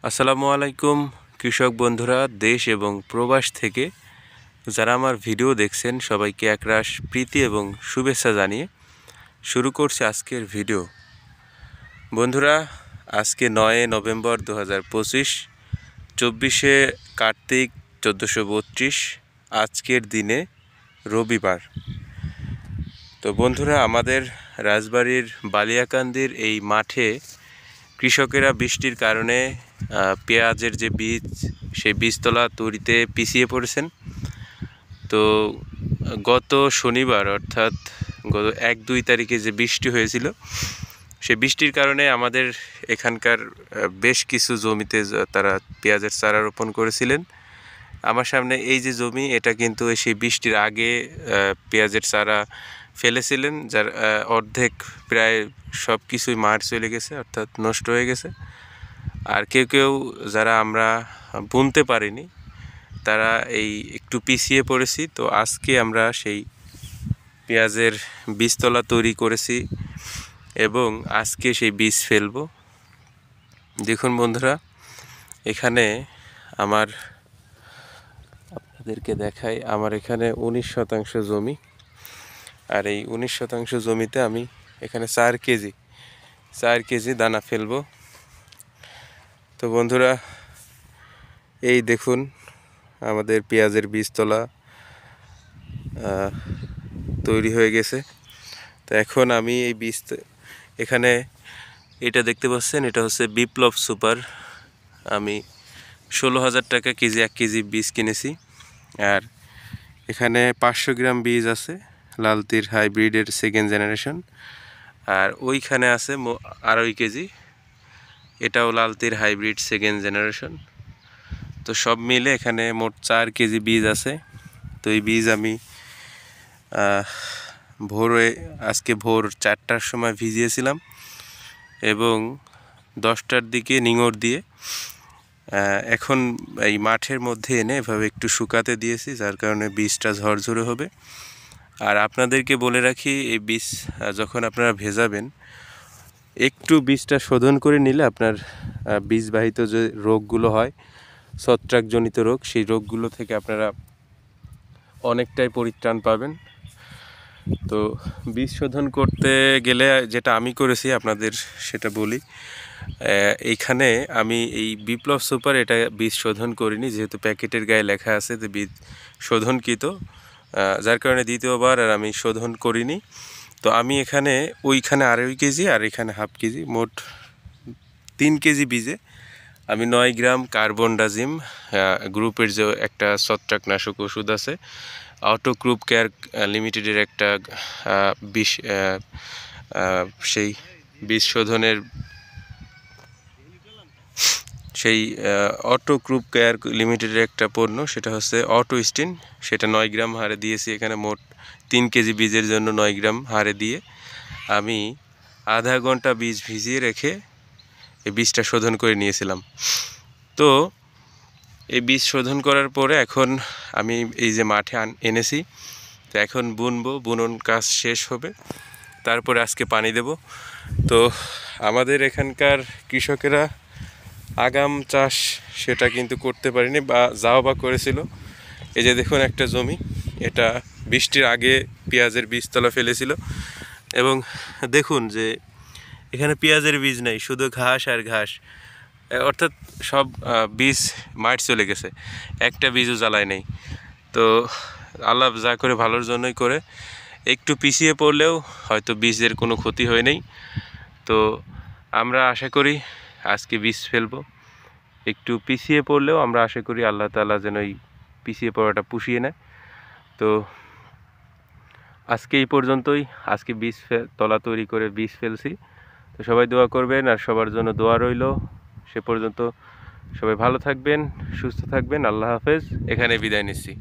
আসসালামু আলাইকুম কৃষক বন্ধুরা, দেশ এবং প্রবাস থেকে যারা আমার ভিডিও দেখছেন সবাইকে একরাশ প্রীতি এবং শুভেচ্ছা জানিয়ে শুরু করছি আজকের ভিডিও। বন্ধুরা, আজকে 9 নভেম্বর 2025, 24শে কার্তিক 1432, আজকের দিনে রবিবার। তো বন্ধুরা, আমাদের রাজবাড়ির বালিয়াকান্দির এই মাঠে কৃষকেরা বৃষ্টির কারণে পেঁয়াজের যে বীজ, সেই বীজতলা তৈরিতে পিছিয়ে পড়েছেন। তো গত শনিবার অর্থাৎ গত 1-2 তারিখে যে বৃষ্টি হয়েছিল, সেই বৃষ্টির কারণে আমাদের এখানকার বেশ কিছু জমিতে তারা পেঁয়াজের চারা রোপণ করেছিলেন। আমার সামনে এই যে জমি, এটা কিন্তু সেই বৃষ্টির আগে পেঁয়াজের চারা ফেলেছিলেন, যার অর্ধেক প্রায় সব কিছুই মার চলে গেছে, অর্থাৎ নষ্ট হয়ে গেছে। আর কেউ কেউ যারা আমরা বুনতে পারিনি, তারা এই একটু পিছিয়ে পড়েছি। তো আজকে আমরা সেই পেঁয়াজের বীজতলা তৈরি করেছি এবং আজকে সেই বীজ ফেলব। দেখুন বন্ধুরা, এখানে আপনাদেরকে দেখাই, আমার এখানে 19% জমি। আর এই 19% জমিতে আমি এখানে 4 কেজি দানা ফেলবো। তো বন্ধুরা, এই দেখুন আমাদের পেঁয়াজের বীজতলা তৈরি হয়ে গেছে। তো এখন আমি এই বীজ, এখানে এটা দেখতে পাচ্ছেন, এটা হচ্ছে বিপ্লব সুপার। আমি 16,000 টাকা কেজি 1 কেজি বীজ কিনেছি। আর এখানে 500 গ্রাম বীজ আছে লালতির হাইব্রিডের 2nd জেনারেশন। আর ওইখানে আছে 2.5 কেজি, এটাও লালতির হাইব্রিড 2nd জেনারেশন। তো সব মিলে এখানে মোট 4 কেজি বীজ আছে। তো এই বীজ আমি আজকে ভোর 4টার সময় ভিজিয়েছিলাম এবং 10টার দিকে নিঙড় দিয়ে এখন এই মাঠের মধ্যে এনে এভাবে একটু শুকাতে দিয়েছি, যার কারণে বীজটা ঝরঝরে হবে। আর আপনাদেরকে বলে রাখি, এই বীজ যখন আপনারা ভেজাবেন, একটু বীজটা শোধন করে নিলে আপনার বীজবাহিত যে রোগগুলো হয়, ছত্রাকজনিত রোগ, সেই রোগগুলো থেকে আপনারা অনেকটাই পরিত্রাণ পাবেন। তো বীজ শোধন করতে গেলে যেটা আমি করেছি আপনাদের সেটা বলি। এইখানে আমি এই বিপ্লব সুপার, এটা বীজ শোধন করিনি, যেহেতু প্যাকেটের গায়ে লেখা আছে যে বীজ শোধনকৃত, যার কারণে দ্বিতীয়বার আর আমি শোধন করিনি। তো আমি এখানে ওইখানে 2.5 কেজি আর এখানে 1/2 কেজি, মোট 3 কেজি বীজে আমি 9 গ্রাম কার্বনডাজিম গ্রুপের যে একটা ছত্রাকনাশক ওষুধ আছে, অটো ক্রুপ কেয়ার লিমিটেডের একটা সেই বীজ শোধনের সেই অটো ক্রুপ কেয়ার লিমিটেডের একটা পণ্য, সেটা হচ্ছে অটো স্টিন, সেটা 9 গ্রাম হারে দিয়েছি। এখানে মোট 3 কেজি বীজের জন্য 9 গ্রাম হারে দিয়ে আমি আধা ঘন্টা বীজ ভিজিয়ে রেখে এই বীজটা শোধন করে নিয়েছিলাম। তো এই বীজ শোধন করার পরে এখন আমি এই যে মাঠে এনেছি, তো এখন বুনন কাজ শেষ হবে, তারপরে আজকে পানি দেব। তো আমাদের এখানকার কৃষকেরা আগাম চাষ সেটা কিন্তু করতে পারেনি, বা করেছিল। এই যে দেখুন একটা জমি, এটা বৃষ্টির আগে পেঁয়াজের বীজতলা ফেলেছিল এবং দেখুন যে এখানে পেঁয়াজের বীজ নেই, শুধু ঘাস আর ঘাস, অর্থাৎ সব বীজ মাঠ চলে গেছে, একটা বীজও জ্বালায় নেই। তো আল্লাহ যা করে ভালোর জন্যই করে, একটু পিছিয়ে পড়লেও হয়তো বীজের কোনো ক্ষতি হয় নাই। তো আমরা আশা করি আজকে বীজ ফেলবো, একটু পিছিয়ে পড়লেও আমরা আশা করি আল্লাহ তাআলা যেন এই পিছিয়ে পড়াটা পুষিয়ে নেয়। তো আজকে এই পর্যন্তই, আজকে বীজ তলা তৈরি করে বীজ ফেলছি। তো সবাই দোয়া করবেন, আর সবার জন্য দোয়া রইল। সে পর্যন্ত সবাই ভালো থাকবেন, সুস্থ থাকবেন। আল্লাহ হাফেজ, এখানে বিদায় নিচ্ছি।